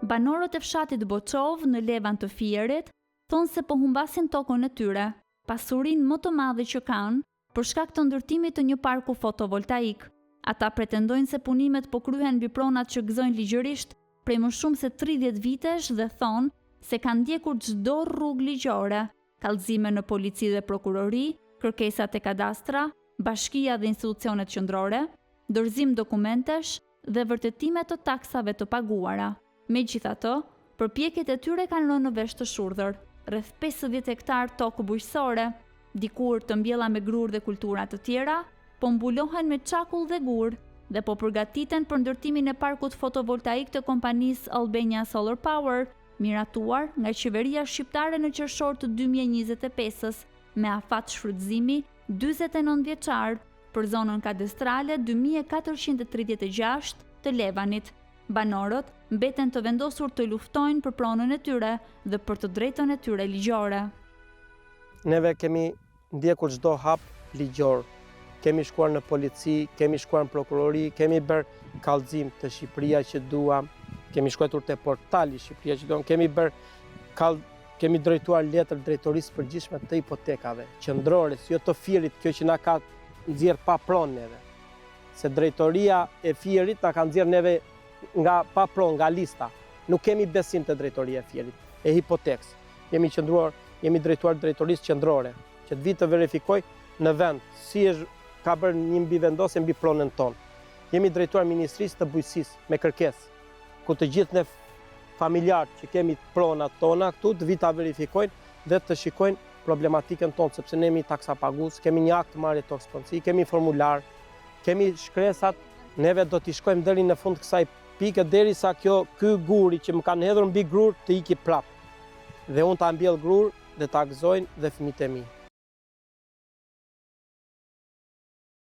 Banorët e fshatit Boçov në Levan të Fierit thonë se po humbasin tokën e tyre, pasurinë më të madhe që kanë për shkak të ndërtimit të një parku fotovoltaik. Ata pretendojnë se punimet po kryhen mbi pronat që gëzojnë ligjërisht prej më shumë se 30 vitesh dhe thonë se kanë ndjekur çdo rrugë ligjore, kallëzime në polici dhe prokurori, kërkesa te kadastra, bashkia dhe institucionet qendrore, dorëzim dokumentesh dhe vërtetime të taksave të paguara. Megjithatë, përpjekjet e tyre kanë rënë në vesh të shurdhër, rreth 50 hektar tokë bujqësore, dikur të mbjella me grur dhe kultura të tjera, po mbulohen me çakull dhe gur dhe po përgatiten për ndërtimin e parkut fotovoltaik të kompanisë Albania Solar Power, miratuar nga qeveria shqiptare në qershor të 2025-s me afat shfrytëzimi 49 vjeçar për zonën kadastrale 2436 të Levanit. Banorët mbeten të vendosur të luftojnë për pronën e tyre dhe për të drejtën e tyre ligjore. Neve kemi ndjekur çdo hap ligjor. Kemi shkuar në polici, kemi shkuar në prokurori, kemi bërë kallëzim të Shqipëria që duam, kemi shkuar te portali Shqipëria që duam, kemi drejtuar letër drejtorisë përgjithshme të hipotekave, qendrore, jo të Fierit, kjo që na ka nxjerr pa pronë neve. Se drejtoria e Fierit na ka nxjerr neve nga pa pronë, nga lista. Nuk kemi besim te drejtoria e Fierit, e hipotekës. Jemi drejtuar drejtorisë qendrore, që të vitë të verifikoj në vend si ka bërë një mbivendosje mbi pronën tonë. Jemi drejtuar Ministrisë të Bujqësisë me kërkesë, ku të gjithë ne familjarë që kemi pronat tona këtu të vitë ta verifikojnë dhe të shikojnë problematikën tonë, sepse ne jemi taksapagues, kemi një akt marrje tokspronësi, kemi formular, kemi shkresat, neve do t'i shkojmë deri në fund kësaj pike derisa ky guri që më kanë hedhur mbi grur të iki prap. Dhe unë ta mbjell grur dhe ta gëzojnë dhe fëmijët e mi.